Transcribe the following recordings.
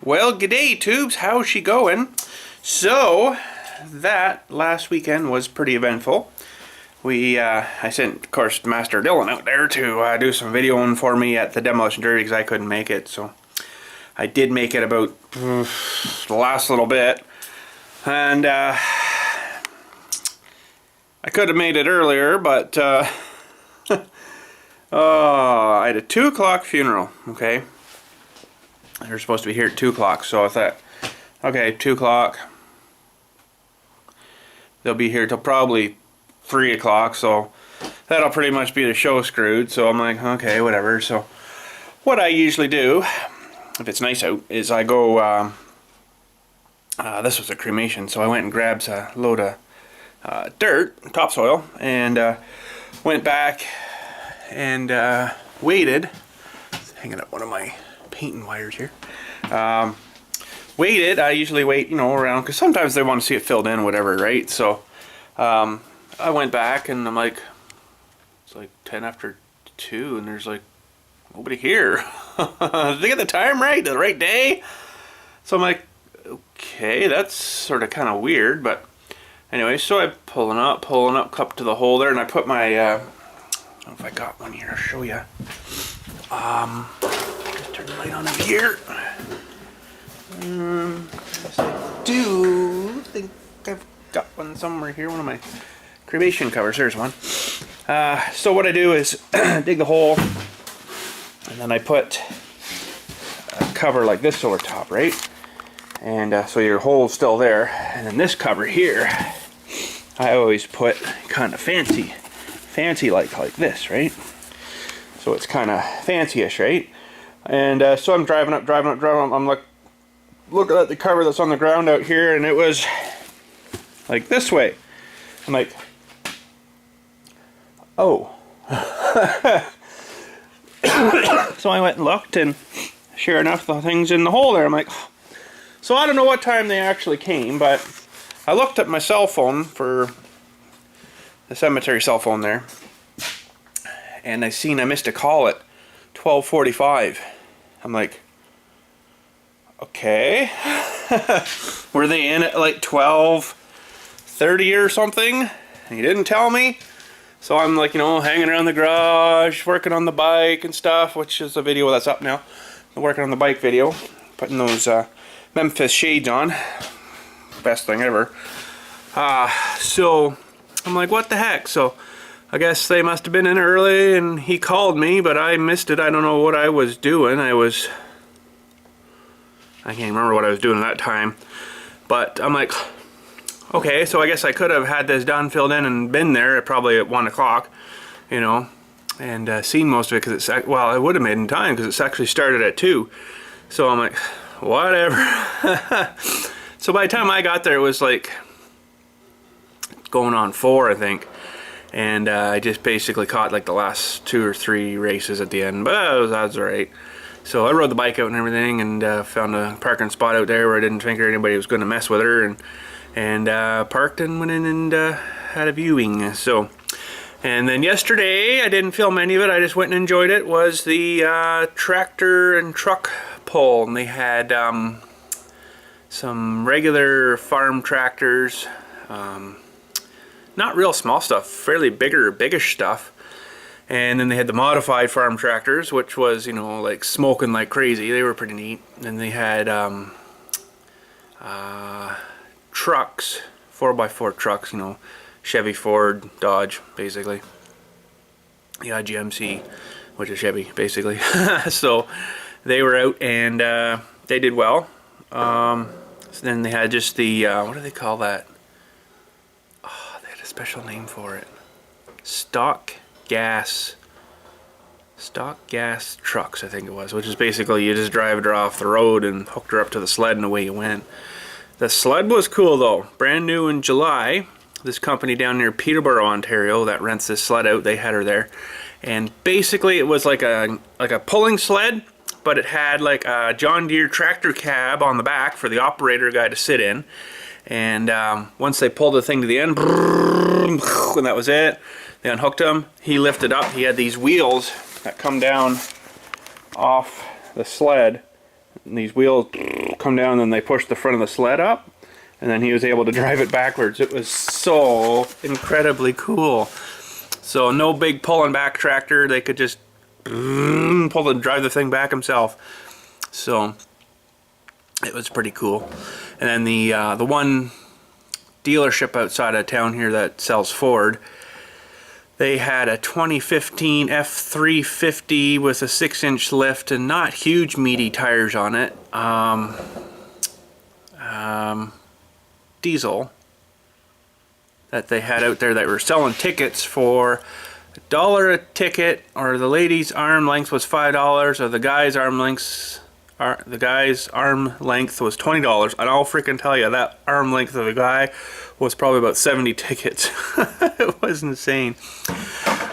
Well, g'day tubes, how's she going? So, that last weekend was pretty eventful. I sent, of course, Master Dylan out there to do some videoing for me at the Demolition Derby because I couldn't make it. So, I did make it about the last little bit. And, I could have made it earlier, but, oh, I had a 2 o'clock funeral, okay? They're supposed to be here at 2 o'clock, so I thought, okay, 2 o'clock. They'll be here till probably 3 o'clock, so that'll pretty much be the show screwed. So I'm like, okay, whatever. So what I usually do, if it's nice out, is I go, this was a cremation, so I went and grabbed a load of dirt, topsoil, and went back and waited. Hanging up one of my painting wires here. Waited. I usually wait, you know, around because sometimes they want to see it filled in, whatever, right? So I went back and I'm like, it's like 10 after 2, and there's like nobody here. Did they get the time right? The right day? So I'm like, okay, that's sort of kind of weird, but anyway, so I'm pulling up up to the hole there, and I put my I don't know if I got one here. I'll show you. Turn the light on over here. Yes, I do think I've got one somewhere here. One of my cremation covers. There's one. So what I do is dig the hole, and then I put a cover like this over top, right? And so your hole's still there. And then this cover here, I always put kind of fancy like this, right? So it's kind of fancy-ish, right? And so I'm driving up. I'm like, looking at the cover that's on the ground out here, and it was like this way. I'm like, oh. So I went and looked, and sure enough, the thing's in the hole there. I'm like, so I don't know what time they actually came, but I looked at my cell phone for the cemetery cell phone there, and I missed a call at 12:45. I'm like, okay. Were they in at like 12:30 or something? And you didn't tell me. So I'm like, you know, hanging around the garage, working on the bike and stuff, which is a video that's up now. The working on the bike video, putting those Memphis shades on. Best thing ever. So I'm like, what the heck? So I guess they must have been in early, and he called me, but I missed it. I don't know what I was doing. I can't remember what I was doing at that time. But I'm like, okay, so I guess I could have had this done, filled in, and been there probably at 1 o'clock, you know, and seen most of it, because it's, well, I would have made in time because it's actually started at 2. So I'm like, whatever. So by the time I got there, it was like going on 4, I think. And I just basically caught like the last 2 or 3 races at the end, but that was alright. So I rode the bike out and everything, and found a parking spot out there where I didn't think anybody was going to mess with her, and parked and went in and had a viewing. So, and then yesterday, I didn't film any of it, I just went and enjoyed it, was the tractor and truck pull. And they had some regular farm tractors, not real small stuff, fairly biggish stuff. And then they had the modified farm tractors, which was, you know, like smoking like crazy. They were pretty neat. And they had trucks, 4x4 trucks, you know, Chevy, Ford, Dodge, basically. Yeah, GMC, which is Chevy, basically. So they were out, and they did well. So then they had just the, what do they call that? Special name for it. Stock gas trucks, I think it was, which is basically you just drive her off the road and hooked her up to the sled, and away you went. The sled was cool though, brand new in July. This company down near Peterborough, Ontario, that rents this sled out, they had her there, and basically it was like a pulling sled, but it had like a John Deere tractor cab on the back for the operator guy to sit in. And once they pulled the thing to the end, and that was it, they unhooked him. He lifted up. He had these wheels that come down off the sled these wheels come down and they push the front of the sled up, and then he was able to drive it backwards. It was so incredibly cool. So no big pulling back tractor. They could just drive the thing back himself. So it was pretty cool. And then the one dealership outside of town here that sells Ford, they had a 2015 F350 with a 6-inch lift and not huge meaty tires on it. Diesel that they had out there that were selling tickets for $1 a ticket, or the lady's arm length was $5, or the guy's arm length was $20. And I'll freaking tell you, that arm length of the guy was probably about 70 tickets. It was insane.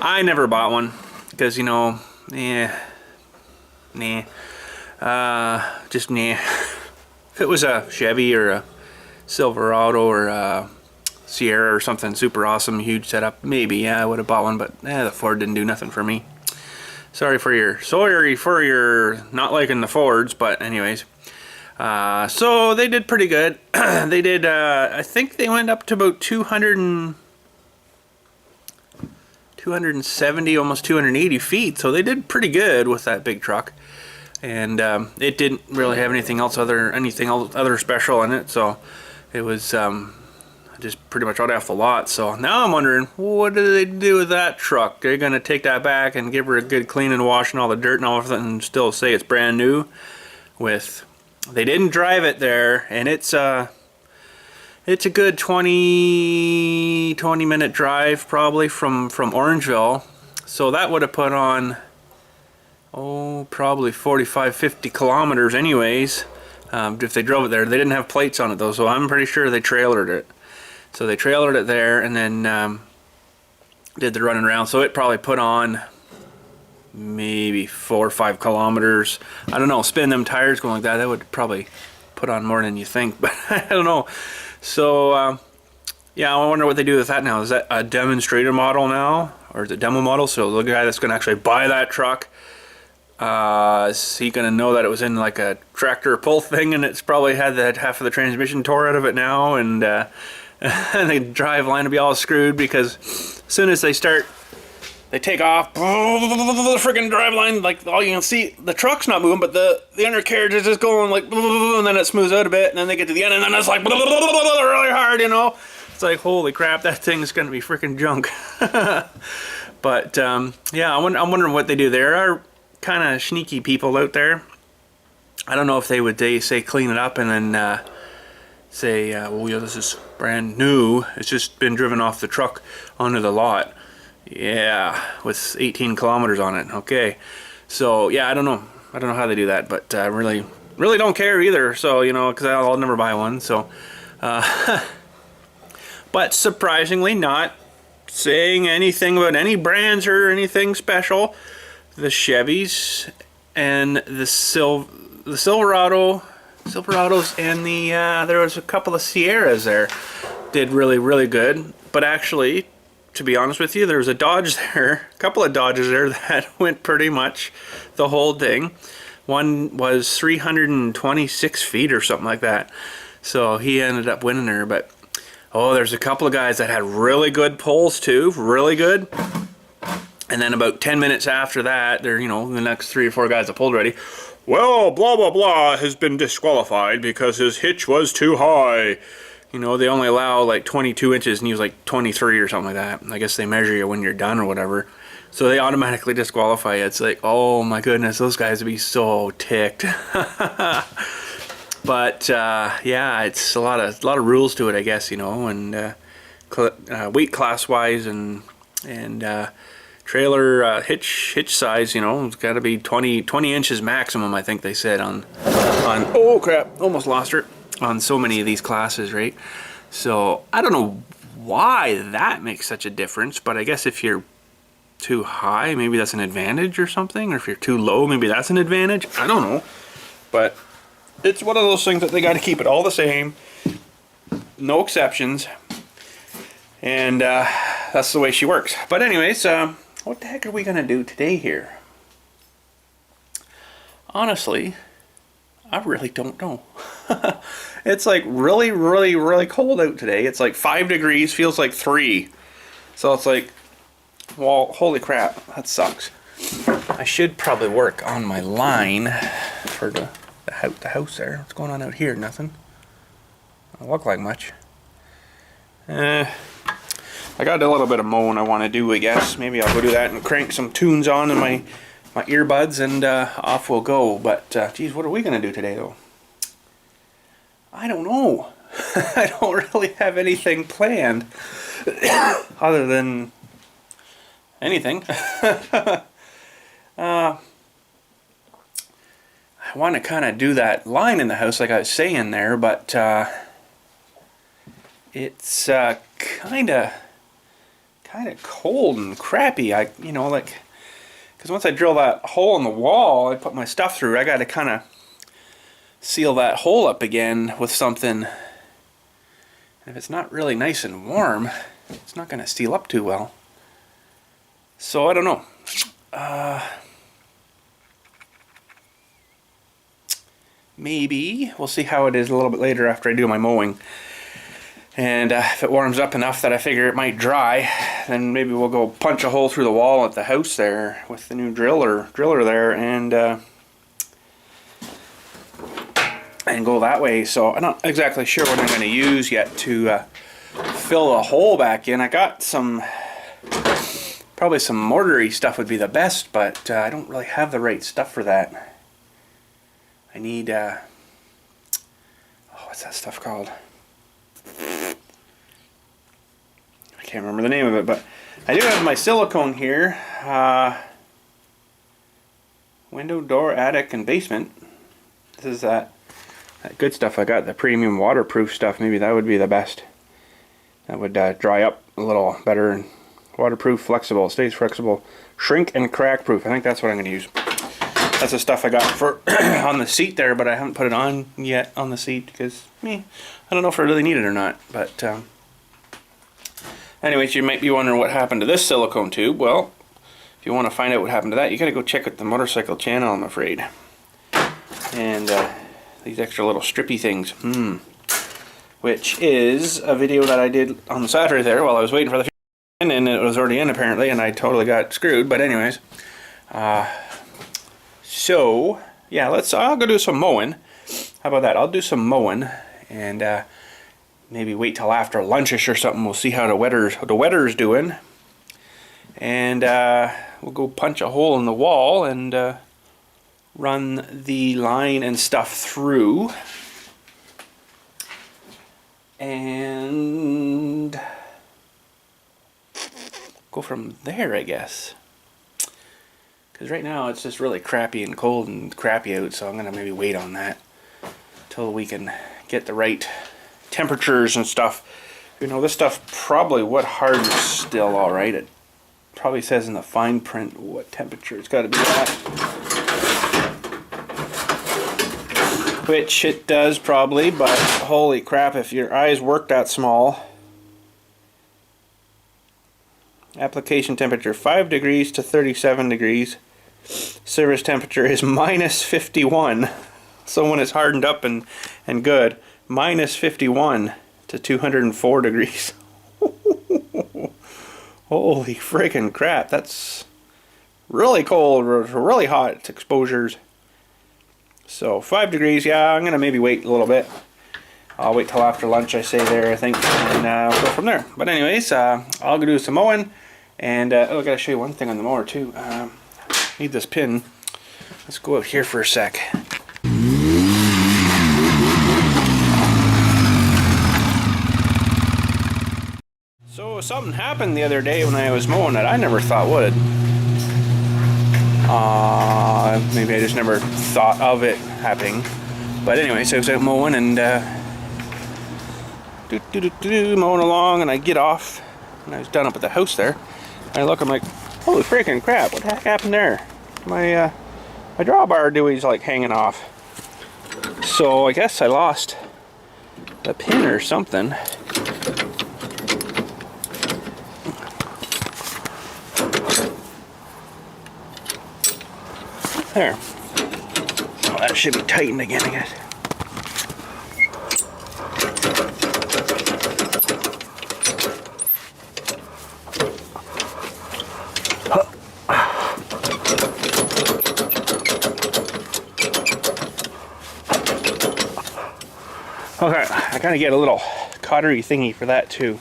I never bought one because, you know, just nah. If it was a Chevy or a Silverado or a Sierra or something super awesome, huge setup, maybe, yeah, I would have bought one, but the Ford didn't do nothing for me. Sorry for your not liking the Fords, but anyways. So they did pretty good. They did, I think they went up to about 270, almost 280 feet. So they did pretty good with that big truck. And it didn't really have anything else other special in it. So it was just pretty much right off the lot. So now I'm wondering, what do they do with that truck? They're going to take that back and give her a good clean and wash and all the dirt and all of that and still say it's brand new. They didn't drive it there, and it's a good 20 minute drive probably from Orangeville. So that would have put on, probably 45-50 kilometers anyways, if they drove it there. They didn't have plates on it though, so I'm pretty sure they trailered it. So they trailered it there and then did the running around. So it probably put on maybe 4 or 5 kilometers. I don't know, spin them tires going like that, that would probably put on more than you think, but I don't know. So yeah, I wonder what they do with that now. Is that a demonstrator model now, or is it demo model? So the guy that's going to actually buy that truck, is he going to know that it was in like a tractor pull thing, and it's probably had that half of the transmission tore out of it now, and and the drive line will be all screwed because as soon as they take off, the freaking drive line, like all you can see, the truck's not moving, but the undercarriage is just going like, and then it smooths out a bit, and then they get to the end, and then it's like really hard, you know. It's like, holy crap, that thing's gonna be freaking junk. But yeah, I'm wondering what they do. There are kind of sneaky people out there. I don't know if they would say clean it up and then say, well, yeah, this is brand new. It's just been driven off the truck onto the lot. Yeah, with 18 kilometers on it. Okay, so yeah, I don't know how they do that, but really don't care either. So, you know, because I'll never buy one. So, but surprisingly, not saying anything about any brands or anything special. The Chevys and the Silverados and there was a couple of Sierras there did really good. But actually, to be honest with you, there was a Dodge there, a couple of Dodges there that went pretty much the whole thing. One was 326 feet or something like that. So he ended up winning her. But there's a couple of guys that had really good pulls too, really good. And then about 10 minutes after that, the next 3 or 4 guys that pulled already, well, blah blah blah has been disqualified because his hitch was too high. You know, they only allow like 22 inches and he was like 23 or something like that. I guess they measure you when you're done or whatever. So they automatically disqualify you. It's like, oh my goodness, those guys would be so ticked. But yeah, it's a lot of rules to it, I guess, you know, and weight class wise and trailer hitch size, you know, it's got to be 20 inches maximum, I think they said on oh crap, almost lost her. On so many of these classes, right? So I don't know why that makes such a difference, but I guess if you're too high, maybe that's an advantage or something, or if you're too low, maybe that's an advantage. I don't know, but it's one of those things that they got to keep it all the same, no exceptions, and that's the way she works. But anyways, what the heck are we gonna do today here? Honestly, I really don't know. It's like really, really, really cold out today. It's like 5 degrees, feels like 3. So it's like, well, holy crap, that sucks. I should probably work on my line for the house there. What's going on out here? Nothing. Doesn't look like much. I got a little bit of mowing I want to do, I guess. Maybe I'll go do that and crank some tunes on in my earbuds, and off we'll go. But geez, what are we gonna do today though? I don't know. I don't really have anything planned other than anything. I want to kind of do that line in the house like I was saying there, but it's kind of cold and crappy. You know, like, because once I drill that hole in the wall, I put my stuff through, I got to kind of seal that hole up again with something. And if it's not really nice and warm, it's not going to seal up too well. So I don't know. Maybe we'll see how it is a little bit later after I do my mowing. And if it warms up enough that I figure it might dry, then maybe we'll go punch a hole through the wall at the house there with the new driller there, and go that way. So I'm not exactly sure what I'm going to use yet to fill the hole back in. I got probably some mortar-y stuff would be the best, but I don't really have the right stuff for that. I need, what's that stuff called? I can't remember the name of it, but I do have my silicone here. Window, door, attic, and basement. This is that good stuff I got, the premium waterproof stuff. Maybe that would be the best. That would dry up a little better, and waterproof, flexible, stays flexible, shrink and crack proof. I think that's what I'm going to use. That's the stuff I got for on the seat there, but I haven't put it on yet on the seat because I don't know if I really need it or not. But anyways, you might be wondering what happened to this silicone tube. Well, if you want to find out what happened to that, you got to go check out the motorcycle channel, I'm afraid. And these extra little strippy things, which is a video that I did on Saturday there while I was waiting for the and it was already in apparently, and I totally got screwed. But anyways, so yeah, I'll go do some mowing. How about that? I'll do some mowing, and maybe wait till after lunchish or something. We'll see how the weather's doing, and we'll go punch a hole in the wall and run the line and stuff through, and go from there, I guess. Because right now it's just really crappy and cold and crappy out, so I'm going to maybe wait on that till we can get the right temperatures and stuff. You know, this stuff probably would harden still alright. It probably says in the fine print what temperature it's got to be at. Which it does probably, but holy crap, if your eyes work that small. Application temperature 5 degrees to 37 degrees. Service temperature is minus 51. So when it's hardened up and good, minus 51 to 204 degrees. Holy freaking crap, that's really cold, really hot exposures. So 5 degrees, yeah, I'm going to maybe wait a little bit. I'll wait till after lunch, I say there, I think, and we'll go from there. But anyways, I'll go do some mowing. And I gotta show you one thing on the mower too. Need this pin. Let's go out here for a sec. So something happened the other day when I was mowing that I never thought would. Maybe I just never thought of it happening. But anyways, I was out mowing and mowing along, and I get off, and I was done up at the house there. I look, I'm like, holy freaking crap, what the heck happened there? My drawbar dewey's like hanging off. So I guess I lost the pin or something. There. that should be tightened again, I guess. Okay, I kind of get a little cautery thingy for that too.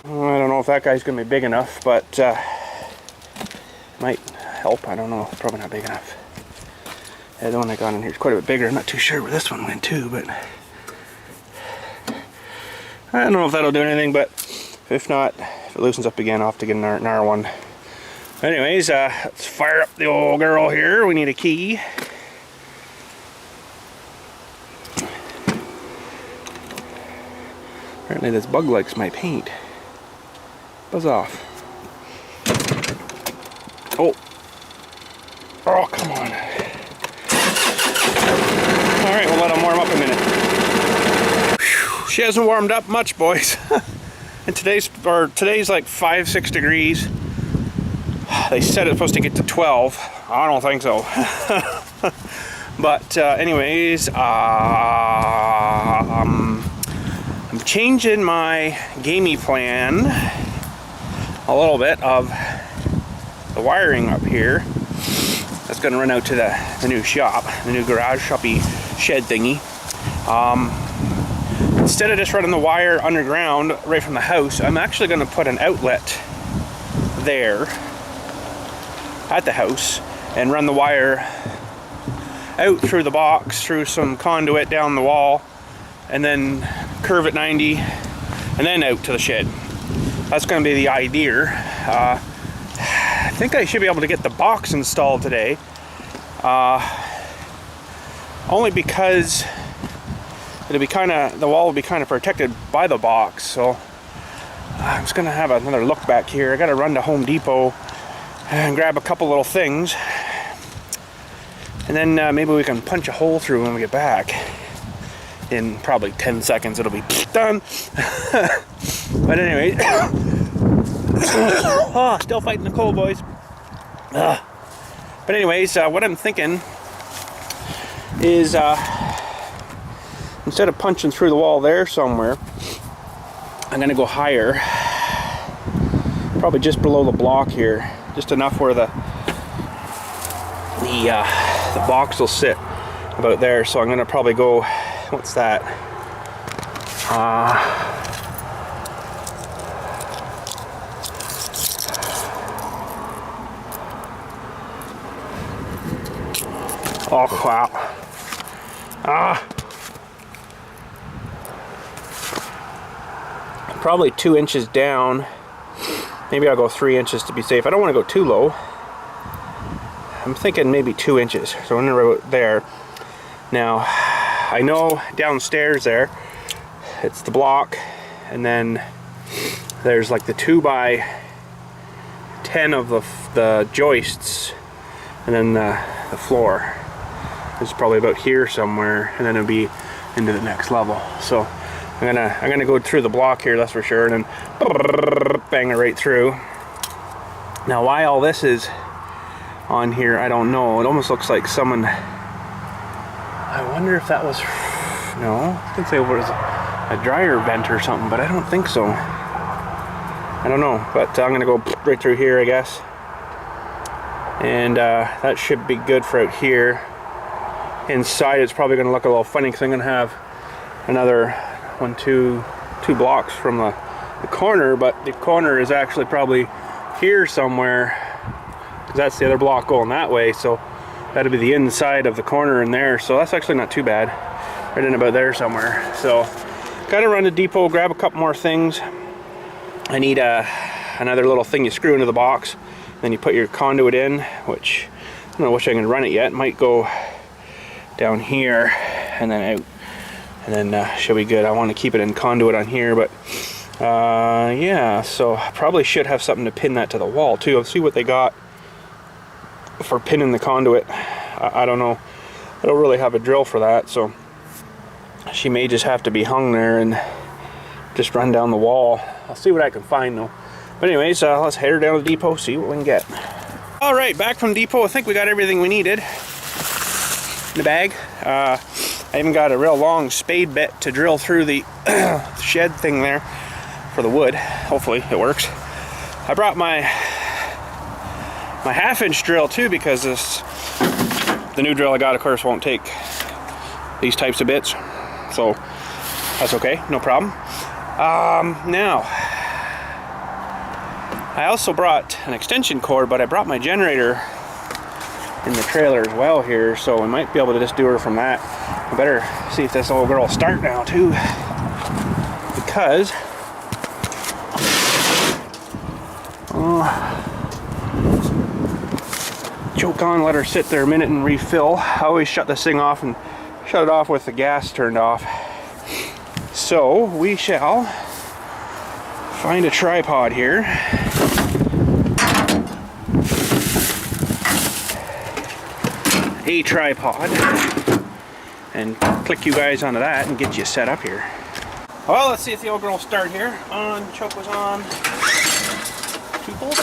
I don't know if that guy's going to be big enough, but might help. I don't know. Probably not big enough. Yeah, the one I got in here is quite a bit bigger. I'm not too sure where this one went too, but I don't know if that'll do anything, but if not, if it loosens up again, I'll have to get another one. Anyways, let's fire up the old girl here. We need a key. Apparently this bug likes my paint. Buzz off. Oh. Oh, come on. Alright, we'll let them warm up a minute. Whew, she hasn't warmed up much, boys. And today's like 5-6 degrees. They said it's supposed to get to 12. I don't think so. But anyways, I'm changing my gaming plan a little bit of the wiring up here. That's going to run out to the new shop, the new garage shoppy shed thingy. Instead of just running the wire underground right from the house, I'm actually going to put an outlet there at the house and run the wire out through the box, through some conduit down the wall, and then curve at 90 and then out to the shed. That's going to be the idea. I think I should be able to get the box installed today, only because it'll be the wall will be kind of protected by the box. So I'm just going to have another look back here. I got to run to Home Depot and grab a couple little things, and then maybe we can punch a hole through when we get back. In probably 10 seconds it'll be done. But anyway, oh, still fighting the cold, boys. But anyways, what I'm thinking is instead of punching through the wall there somewhere, I'm gonna go higher, probably just below the block here, just enough where the box will sit about there. So I'm gonna probably go, what's that? Oh crap. Probably 2 inches down. Maybe I'll go 3 inches to be safe. I don't want to go too low. I'm thinking maybe 2 inches. So I'm gonna go there. Now, I know downstairs there, it's the block, and then there's like the 2x10 of the joists, and then the floor. It's probably about here somewhere, and then it'll be into the next level. So I'm gonna go through the block here, that's for sure, and then bang it right through. Now, why all this is on here, I don't know. It almost looks like someone. I wonder if that was. No, I was gonna say it was a dryer vent or something, but I don't think so. I don't know, but I'm gonna go right through here, I guess, and that should be good for out here. Inside, it's probably gonna look a little funny because I'm gonna have another two blocks from the corner, but the corner is actually probably here somewhere, because that's the other block going that way. So that'll be the inside of the corner in there. So that's actually not too bad. Right in about there somewhere. So gotta run to Depot, grab a couple more things. I need another little thing you screw into the box. Then you put your conduit in, which I don't know, wish I can run it yet. It might go down here and then out, and then should be good. I want to keep it in conduit on here, but yeah, so I probably should have something to pin that to the wall too. Let's see what they got for pinning the conduit. I don't know. I don't really have a drill for that, so she may just have to be hung there and just run down the wall. I'll see what I can find though. But anyways, let's head her down to Depot, see what we can get. All right, back from Depot. I think we got everything we needed. in the bag. I even got a real long spade bit to drill through the shed thing there for the wood. Hopefully it works. I brought my 1/2-inch drill too, because the new drill I got, of course, won't take these types of bits, so that's okay, no problem. Now, I also brought an extension cord, but I brought my generator in the trailer as well here, so we might be able to just do her from that. I better see if this old girl will start now too, because choke on, let her sit there a minute and refill. I always shut this thing off and shut it off with the gas turned off. So we shall find a tripod here. A tripod, and click you guys onto that and get you set up here. Well, let's see if the old girl will start here. On, choke was on. 2 pulls.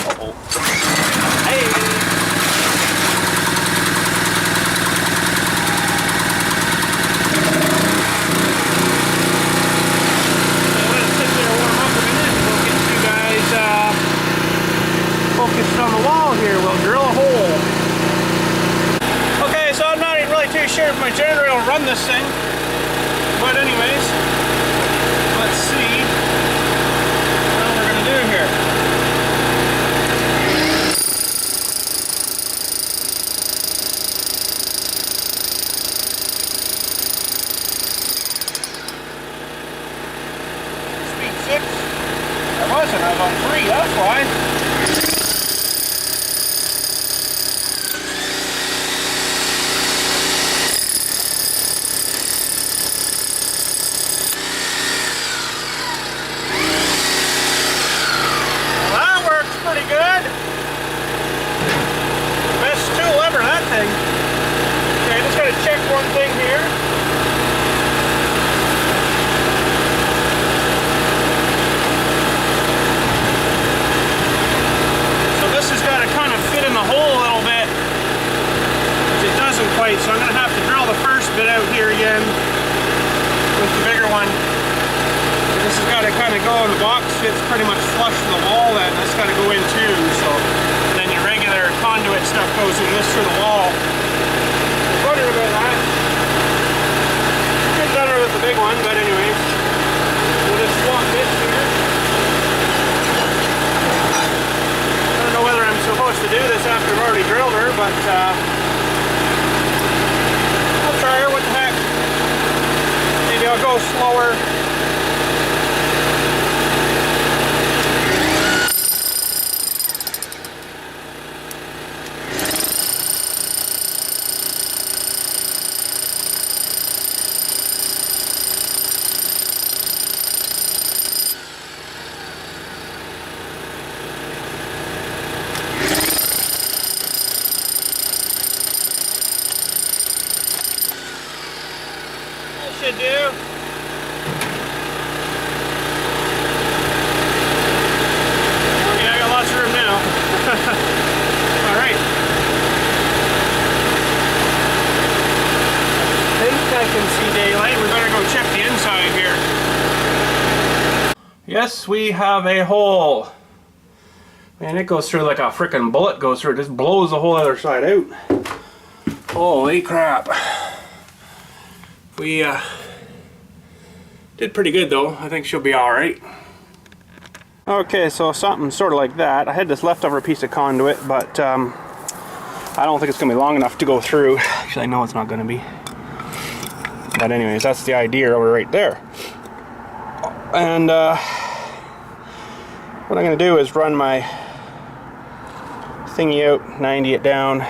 Uh-oh. Hey! Let it sit there, warm up a minute. We'll get you guys focused on the wall here. We'll drill a hole. Okay, so I'm not even really too sure if my generator will run this thing. But anyways, let's see what we're going to do here. Speed 6? I wasn't, I was on 3, that's why. So I'm going to have to drill the first bit out here again with the bigger one. And this has got to kind of go in the box, fits pretty much flush to the wall then. That's got to go in too. So and then your regular conduit stuff goes in this through the wall. I was wondering about that. Could have done it with the big one, but anyways. We'll just swap this here. I don't know whether I'm supposed to do this after I've already drilled her, but try her, what the heck. Maybe I'll go slower. Should do. Okay, I got lots of room now. Alright. I think I can see daylight. We better go check the inside here. Yes, we have a hole. Man, it goes through like a frickin' bullet goes through. It just blows the whole other side out. Holy crap. We did pretty good though. I think she'll be alright. Okay, so something sort of like that. I had this leftover piece of conduit, but I don't think it's going to be long enough to go through. Actually, I know it's not going to be. But anyways, that's the idea over right there. And what I'm going to do is run my thingy out, 90 it down,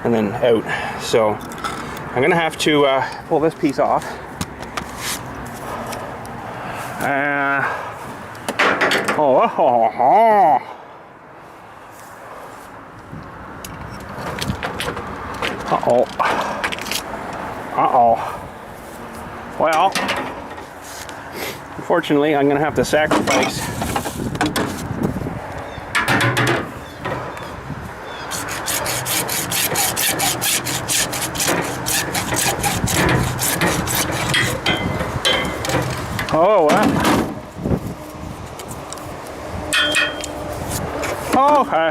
and then out. So I'm going to have to pull this piece off. Well, unfortunately, I'm going to have to sacrifice Oh, wow. Okay.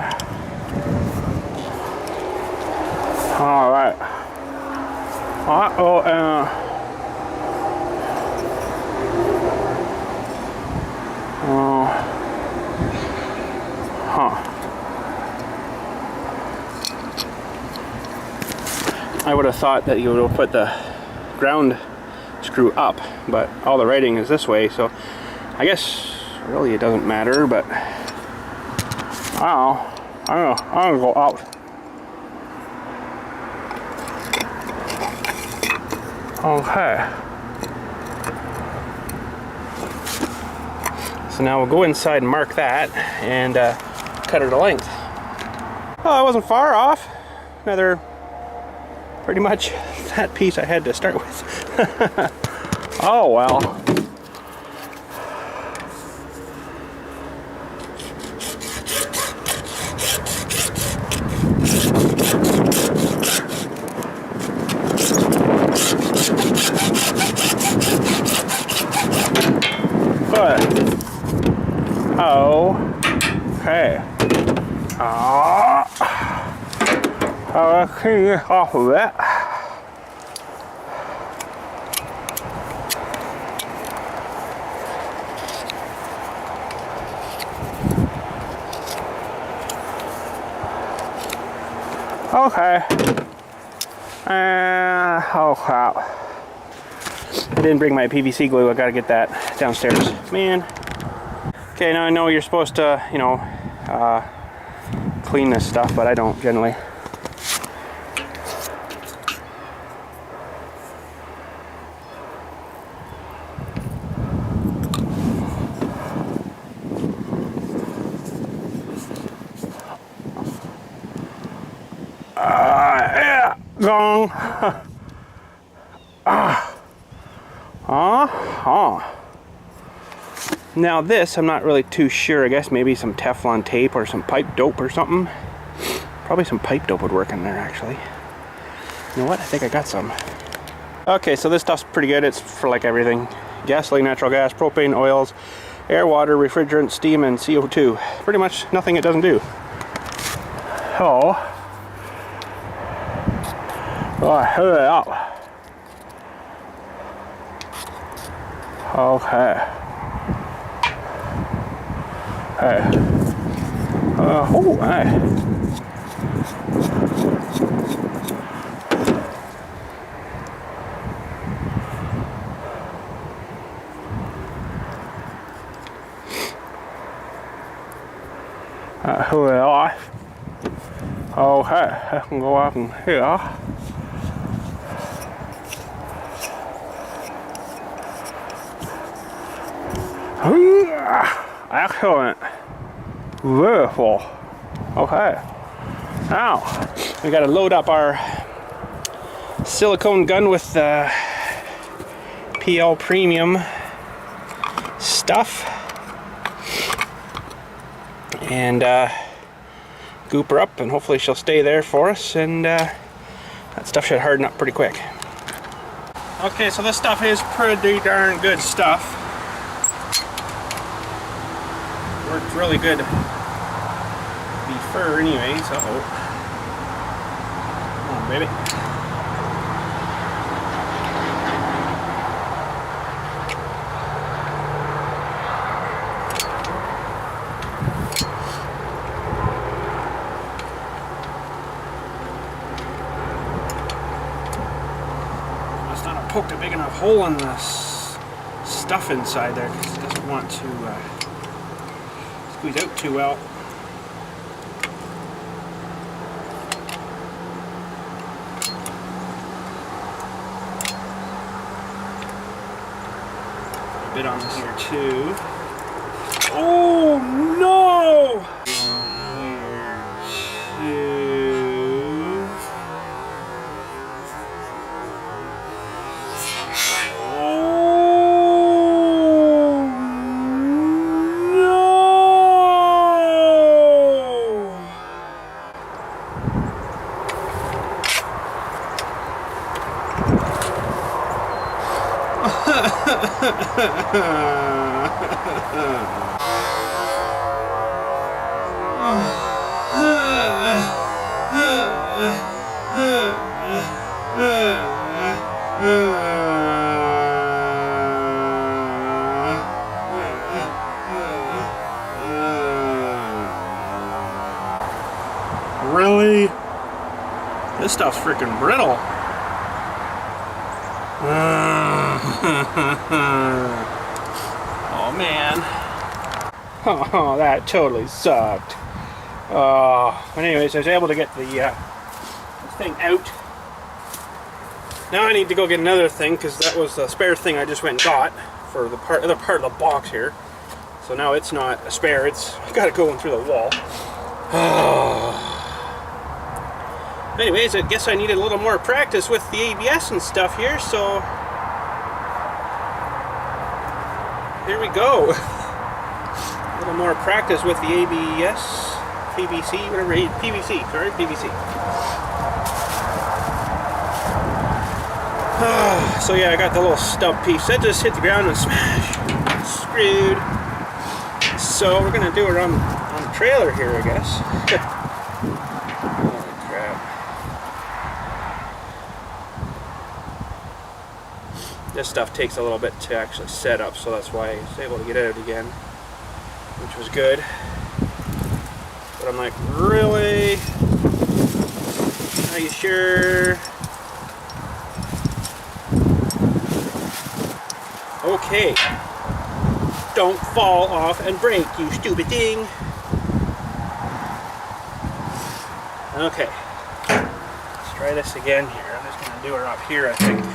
All right. I would have thought that you would have put the ground screw up, but all the writing is this way, so I guess really it doesn't matter, but I don't know, I'm gonna go out. Okay. So now we'll go inside and mark that and cut her to length. Oh, I wasn't far off. Another pretty much that piece I had to start with. Oh well. But okay. Let's clean this off of it. Okay. Oh crap. I didn't bring my PVC glue. I gotta get that downstairs. Man. Okay, now I know you're supposed to, you know, clean this stuff, but I don't generally. Yeah, gong. Now this, I'm not really too sure. I guess maybe some Teflon tape or some pipe dope or something. Probably some pipe dope would work in there, actually. You know what? I think I got some. Okay, so this stuff's pretty good. It's for like everything. Gasoline, natural gas, propane, oils, air, water, refrigerant, steam, and CO2. Pretty much nothing it doesn't do. So, fill it up. Okay. Hey. Oh, hey. Who it off. Okay, I can go up in here. Excellent. Very full. Okay. Now, we gotta load up our silicone gun with the PL Premium stuff. And goop her up, and hopefully she'll stay there for us, and that stuff should harden up pretty quick. Okay, so this stuff is pretty darn good stuff. Worked really good before anyways. Uh-oh. Come on, baby. Must not have poked a big enough hole in the stuff inside there because it doesn't want to squeeze out too well. A bit on this here too. Oh no! Really? This stuff's freaking brittle. Oh man. Oh, that totally sucked. But anyways, I was able to get the thing out. Now I need to go get another thing because that was the spare thing I just went and got for the other part of the box here. So now it's not a spare, it's got it going through the wall. Anyways, I guess I needed a little more practice with the ABS and stuff here, so here we go. A little more practice with the ABS, PVC, whatever, PVC, sorry, PVC. So yeah, I got the little stub piece that just hit the ground and smash, screwed. So we're gonna do it on the trailer here, I guess. Holy crap! This stuff takes a little bit to actually set up, so that's why I was able to get it out again, which was good. But I'm like, really? Are you sure? Okay. Don't fall off and break, you stupid thing. Okay. Let's try this again here. I'm just going to do her up here, I think.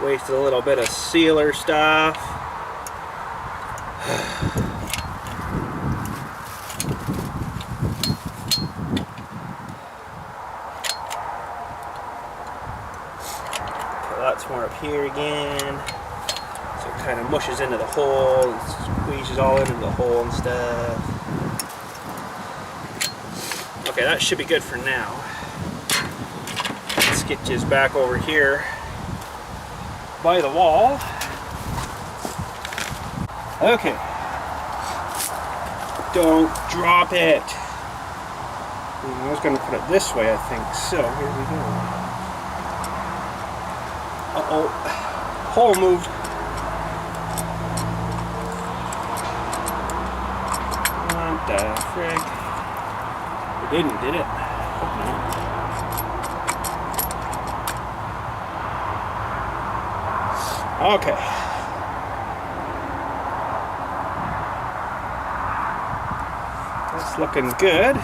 Wasted a little bit of sealer stuff. Lots more up here again. So it kind of mushes into the hole, and squeezes all into the hole and stuff. Okay, that should be good for now. Let's get this back over here by the wall. Okay. Don't drop it. I was going to put it this way, I think. So here we go. Uh-oh. Hole moved. What the frick? It didn't, did it? Hope not. Okay. That's looking good.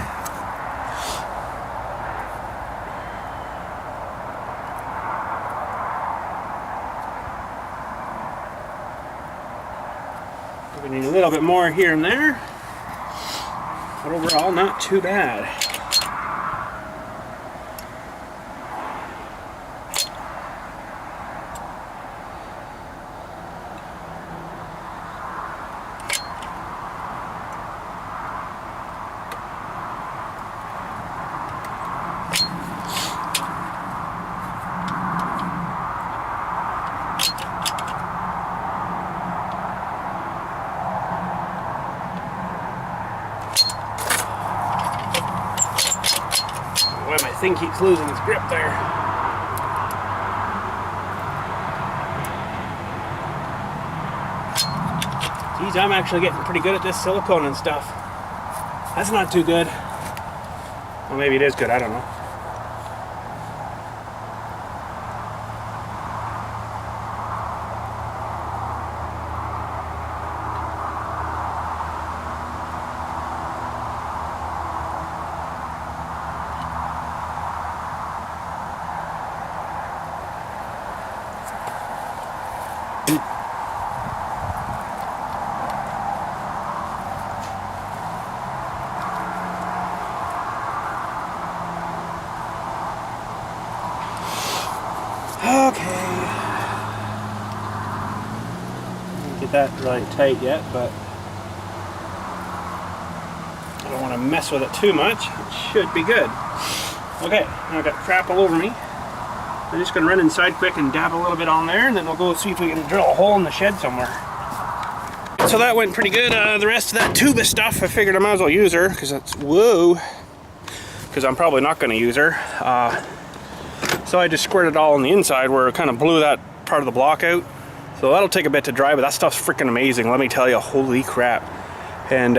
We need a little bit more here and there, but overall not too bad. Why my thing keeps losing its grip there. Geez, I'm actually getting pretty good at this silicone and stuff. That's not too good. Well, maybe it is good, I don't know. Okay. Don't get that really tight yet, but I don't want to mess with it too much. It should be good. Okay, now I've got crap all over me. I'm just going to run inside quick and dab a little bit on there, and then we'll go see if we can drill a hole in the shed somewhere. So that went pretty good. The rest of that tuba stuff, I figured I might as well use her, because that's, whoa, because I'm probably not going to use her. So I just squirted it all on the inside where it kind of blew that part of the block out. So that'll take a bit to dry, but that stuff's freaking amazing, let me tell you, holy crap. And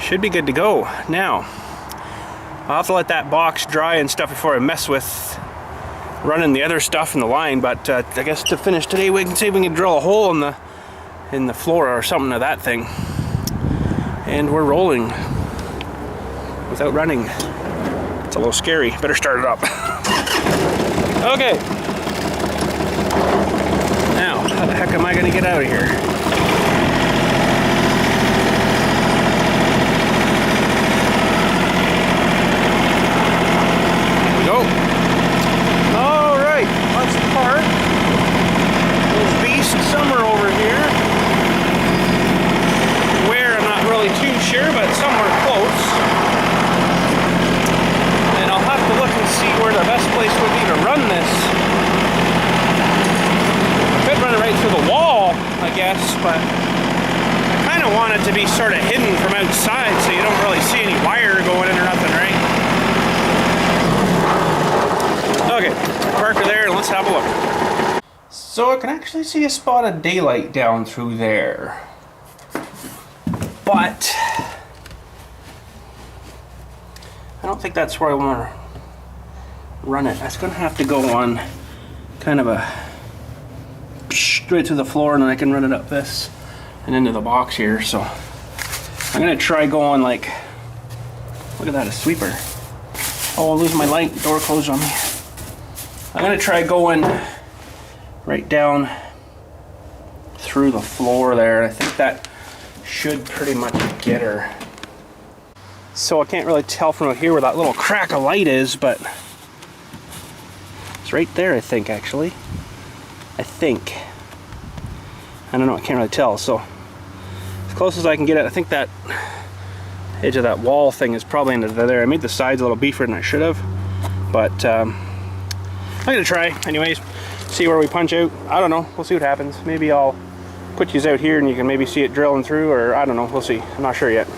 should be good to go. Now, I'll have to let that box dry and stuff before I mess with running the other stuff in the line, but I guess to finish today we can see if we can drill a hole in the floor or something of that thing. And we're rolling without running. It's a little scary. Better start it up. Okay. Now, how the heck am I going to get out of here? Go. All right, that's the part. There's beast somewhere over here. Where, I'm not really too sure, but somewhere close. And I'll have to look and see where the best place would be to run this. I could run it right through the wall, I guess, but I kind of want it to be sort of hidden from outside so you don't really see any wire going in or nothing, right? Okay, park her there and let's have a look. So I can actually see a spot of daylight down through there. But I don't think that's where I want to run it. That's going to have to go on kind of a straight to the floor, and then I can run it up this and into the box here. So I'm going to try going like, look at that, a sweeper. Oh, I'll lose my light, door closed on me. I'm going to try going right down through the floor there. I think that should pretty much get her. So I can't really tell from out here where that little crack of light is, but it's right there, I think, actually. I think. I don't know, I can't really tell. So as close as I can get it, I think that edge of that wall thing is probably into there. I made the sides a little beefier than I should have, but I'm gonna try anyways, see where we punch out. I don't know, we'll see what happens. Maybe I'll put these out here and you can maybe see it drilling through, or I don't know, we'll see. I'm not sure yet.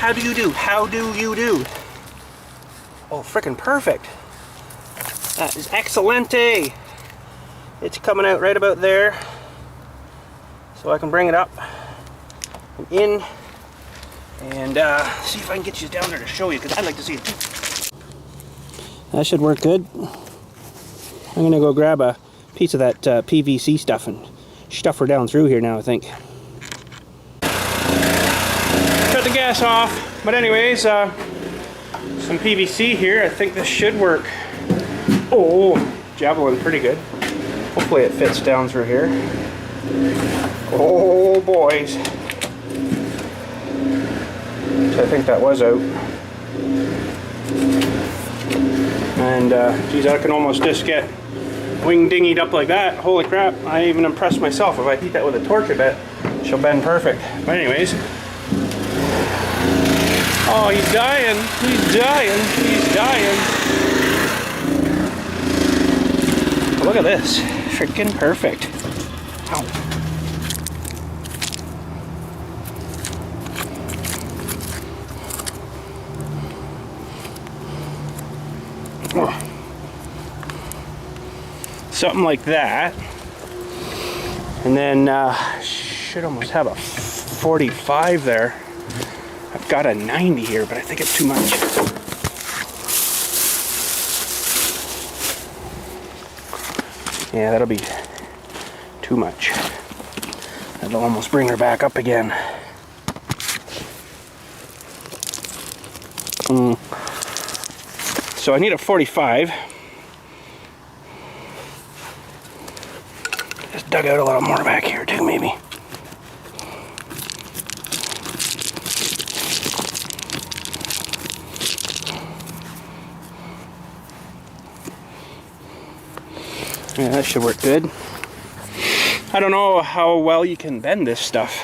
How do you do? Oh, freaking perfect. That is excellente. It's coming out right about there. So I can bring it up and in and see if I can get you down there to show you, because I'd like to see it too. That should work good. I'm gonna go grab a piece of that PVC stuff and stuff her down through here now, I think. Cut the gas off, but anyways, some PVC here. I think this should work. Oh, javelin pretty good. Hopefully it fits down through here. Oh boys. So I think that was out. And geez, I can almost just get wing dinghied up like that. Holy crap, I even impressed myself. If I heat that with a torch a bit, she'll bend perfect. But anyways. Oh, he's dying. He's dying. He's dying. Oh, look at this. Freaking perfect. Ow. something like that. And then should almost have a 45 there. I've got a 90 here, but I think it's too much. Yeah, that'll be too much. That'll almost bring her back up again. So I need a 45. Just dug out a little more back here too, maybe. Yeah, that should work good. I don't know how well you can bend this stuff.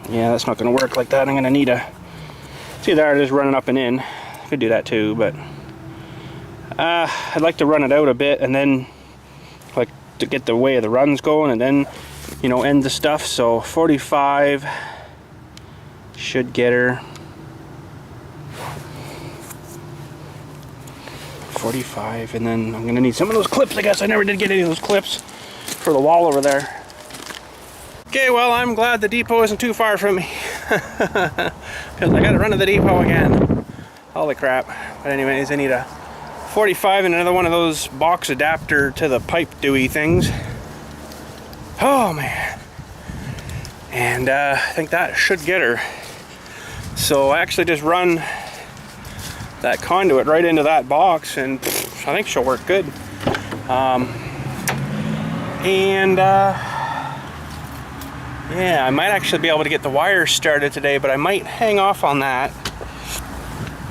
Yeah, that's not going to work like that. I'm going to need a... See there, it is running up and in. I could do that too, but... I'd like to run it out a bit and then... like to get the way of the runs going and then, you know, end the stuff. So 45 should get her. 45, and then I'm gonna need some of those clips. I guess I never did get any of those clips for the wall over there. Okay, well, I'm glad the depot isn't too far from me, because I gotta run to the depot again. Holy crap. But anyways, I need a 45 and another one of those box adapter to the pipe dewy things. Oh man. And I think that should get her. So I actually just run that conduit right into that box, and I think she'll work good. Yeah, I might actually be able to get the wires started today, but I might hang off on that.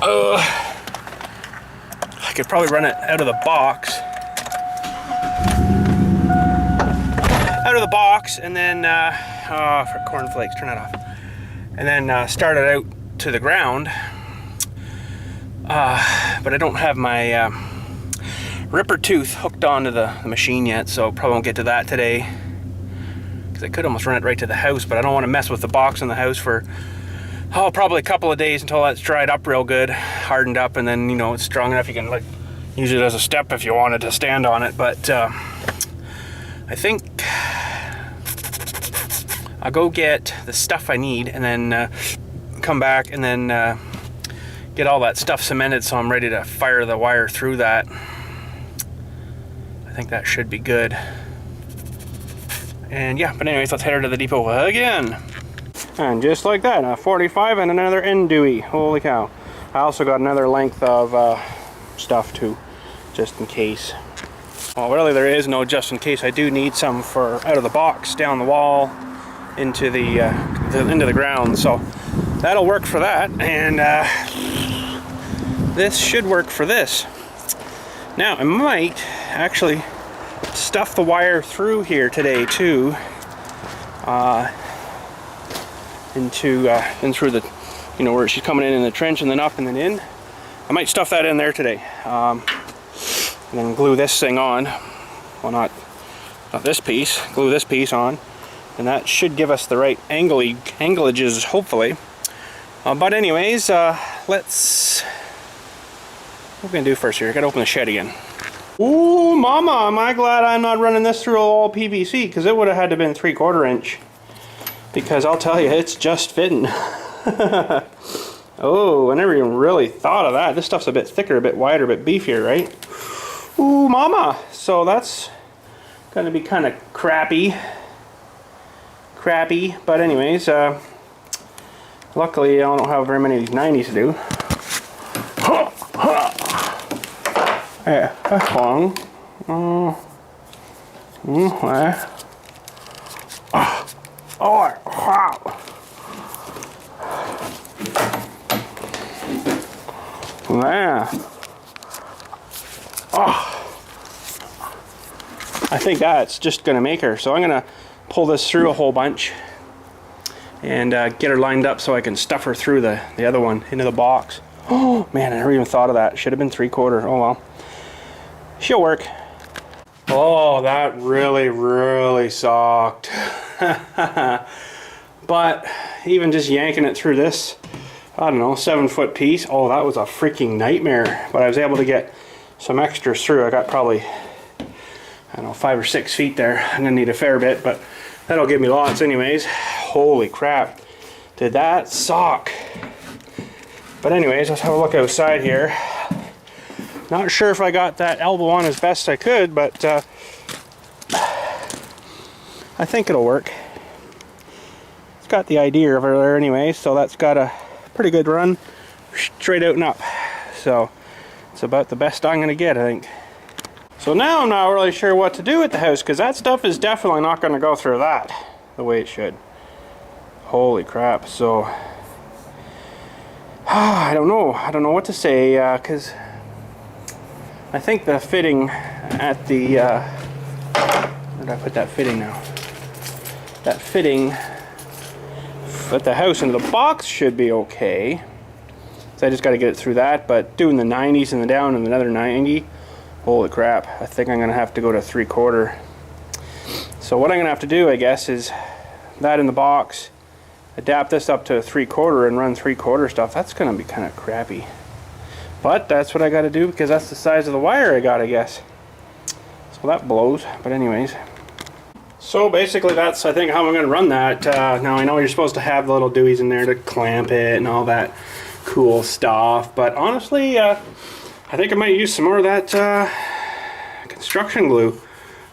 I could probably run it out of the box. And then, for cornflakes, turn that off. And then start it out to the ground. But I don't have my ripper tooth hooked onto the machine yet, so probably won't get to that today. Because I could almost run it right to the house, but I don't want to mess with the box in the house for, probably a couple of days until that's dried up real good, hardened up, and then, you know, it's strong enough you can, like, use it as a step if you wanted to stand on it. But I think I'll go get the stuff I need and then come back and then get all that stuff cemented so I'm ready to fire the wire through that. I think that should be good. And yeah, but anyways, let's head her to the depot again. And just like that, a 45 and another end dewey. Holy cow. I also got another length of stuff too, just in case. Well, really there is no just in case. I do need some for out of the box, down the wall, into the ground. So that'll work for that. And this should work for this. Now I might actually stuff the wire through here today too, in through the, you know, where she's coming in the trench and then up and then in. I might stuff that in there today, and then glue this thing on. Well, not this piece. Glue this piece on, and that should give us the right anglages, hopefully. But anyways, let's. What are we gonna do first here? I gotta open the shed again. Ooh, mama, am I glad I'm not running this through all PVC, because it would have had to been 3/4 inch. Because I'll tell you, it's just fitting. Oh, I never even really thought of that. This stuff's a bit thicker, a bit wider, a bit beefier, right? Ooh, mama. So that's gonna be kind of crappy. But anyways, luckily I don't have very many of these 90s to do. Yeah, that's long. Oh, wow. Yeah. Oh. I think that's just gonna make her. So I'm gonna pull this through a whole bunch and get her lined up so I can stuff her through the other one into the box. Oh man, I never even thought of that. Should have been 3/4. Oh well. She'll work. Oh, that really sucked. But even just yanking it through this I don't know, 7-foot piece. Oh, that was a freaking nightmare. But I was able to get some extras through. I got probably, I don't know, 5 or 6 feet there. I'm gonna need a fair bit, but that'll give me lots anyways. Holy crap. Did that suck? But anyways, let's have a look outside here. Not sure if I got that elbow on as best I could, but I think it'll work. It's got the idea of it there anyway, so that's got a pretty good run straight out and up. So it's about the best I'm gonna get, I think. So now I'm not really sure what to do with the house, because that stuff is definitely not going to go through that the way it should. Holy crap. So I don't know what to say, because I think the fitting at the where did I put that fitting now? That fitting at the house into the box should be okay. So I just got to get it through that, but doing the 90s and the down and another 90, holy crap, I think I'm going to have to go to 3/4. So what I'm going to have to do, I guess, is that in the box, adapt this up to 3/4 and run 3/4 stuff. That's going to be kind of crappy. But that's what I got to do, because that's the size of the wire I got, I guess. So that blows, but anyways. So basically that's, I think, how I'm going to run that. Now I know you're supposed to have the little dewey's in there to clamp it and all that cool stuff, but honestly, I think I might use some more of that construction glue.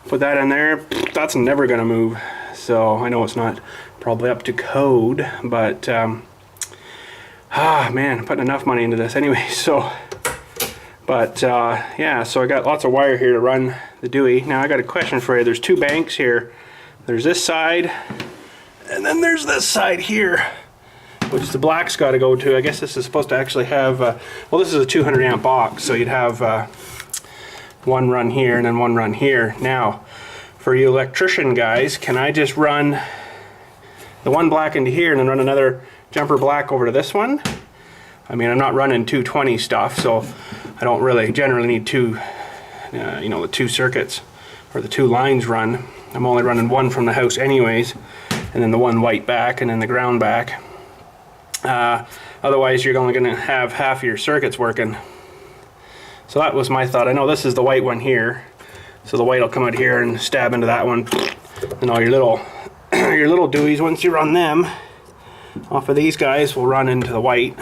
Put that in there. That's never going to move. So I know it's not probably up to code, but man, I'm putting enough money into this anyway. So, but yeah, so I got lots of wire here to run the dewey. Now I got a question for you. There's 2 banks here. There's this side, and then there's this side here, which the black's got to go to. I guess this is supposed to actually have, well, this is a 200 amp box, so you'd have one run here and then one run here. Now, for you electrician guys, can I just run the one black into here and then run another jumper black over to this one? I mean, I'm not running 220 stuff, so I don't really generally need two, you know, the 2 circuits or the 2 lines run. I'm only running one from the house anyways, and then the one white back and then the ground back. Otherwise you're only going to have half of your circuits working. So that was my thought. I know this is the white one here, so the white will come out here and stab into that one, and all your little your little deweys, once you run them off of these guys, will run into the white,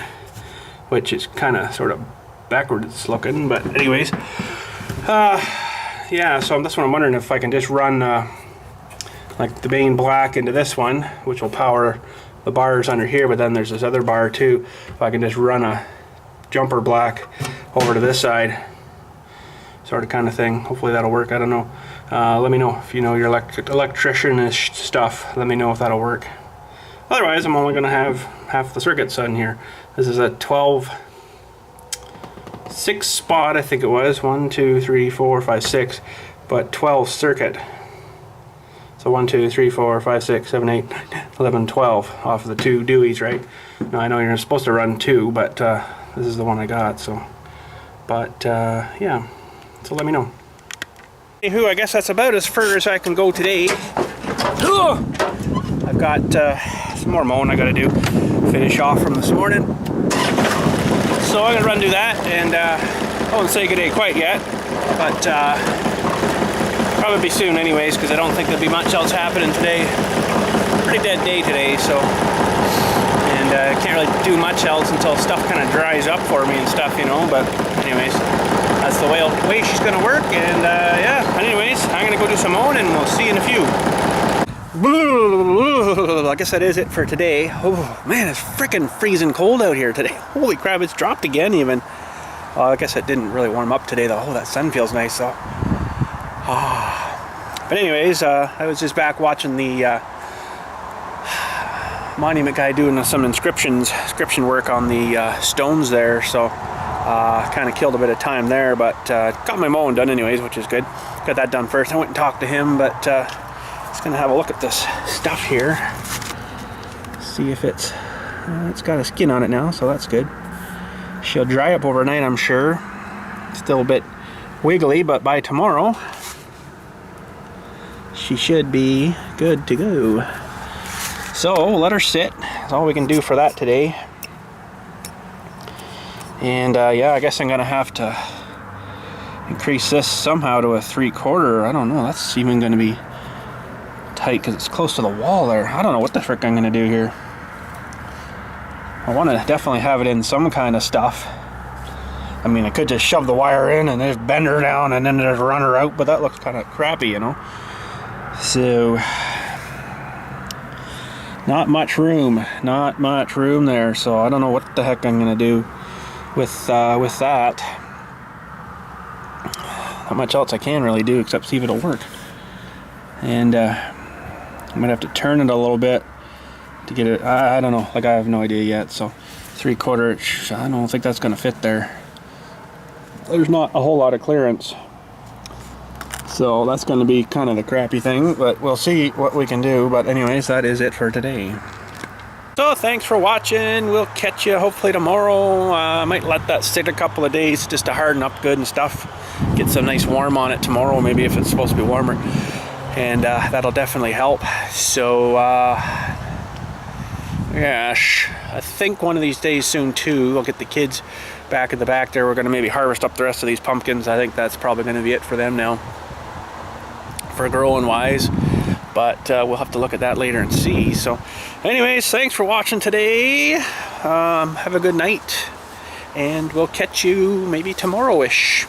which is kind of sort of backwards looking, but anyways, yeah, so that's what I'm wondering, if I can just run like the main black into this one, which will power the bars under here, but then there's this other bar too. If I can just run a jumper black over to this side, sort of kind of thing. Hopefully that'll work. I don't know. Let me know if you know your electrician-ish stuff. Let me know if that'll work. Otherwise, I'm only going to have half the circuits on here. This is a 6 spot, I think it was. 1, 2, 3, 4, 5, 6, but 12 circuit. So 1, 2, 3, 4, 5, 6, 7, 8, 9, 10, 11, 12 off of the 2 deweys, right? Now I know you're supposed to run 2, but this is the one I got. So, but yeah. So let me know. Anywho, I guess that's about as far as I can go today. I've got some more mowing I got to do. Finish off from this morning. So I'm gonna run do that, and I won't say good day quite yet, but probably soon anyways, because I don't think there'll be much else happening today. Pretty dead day today, so, and I can't really do much else until stuff kind of dries up for me and stuff, you know. But anyways, that's the way she's gonna work, and yeah. Anyways, I'm gonna go do some mowing, and we'll see you in a few. I guess that is it for today. Oh man, it's freaking freezing cold out here today. Holy crap, it's dropped again even. I guess it didn't really warm up today though. Oh, that sun feels nice though. But anyways, I was just back watching the monument guy doing some inscription work on the stones there, so kind of killed a bit of time there, but got my mowing done anyways, which is good. Got that done first. I went and talked to him, but just gonna have a look at this stuff here, see if it's got a skin on it now, so that's good. She'll dry up overnight, I'm sure. Still a bit wiggly, but by tomorrow she should be good to go. So let her sit. That's all we can do for that today. And yeah, I guess I'm gonna have to increase this somehow to a 3/4. I don't know, that's even gonna be tight because it's close to the wall there. I don't know what the frick I'm gonna do here. I want to definitely have it in some kind of stuff. I mean, I could just shove the wire in and just bend her down and then just run her out, but that looks kind of crappy, you know. So not much room there, so I don't know what the heck I'm gonna do with that. Not much else I can really do except see if it'll work. And I'm gonna have to turn it a little bit to get it. I don't know, like I have no idea yet. So 3/4 inch, I don't think that's gonna fit there. There's not a whole lot of clearance, so that's going to be kind of the crappy thing, but we'll see what we can do. But anyways, that is it for today. So thanks for watching. We'll catch you hopefully tomorrow. I might let that sit a couple of days just to harden up good and stuff. Get some nice warm on it tomorrow, maybe if it's supposed to be warmer, and that'll definitely help. So gosh, I think one of these days soon too, I'll get the kids back in the back there. We're going to maybe harvest up the rest of these pumpkins. I think that's probably going to be it for them now, for growing wise, but we'll have to look at that later and see. So anyways, thanks for watching today. Have a good night, and we'll catch you maybe tomorrow-ish.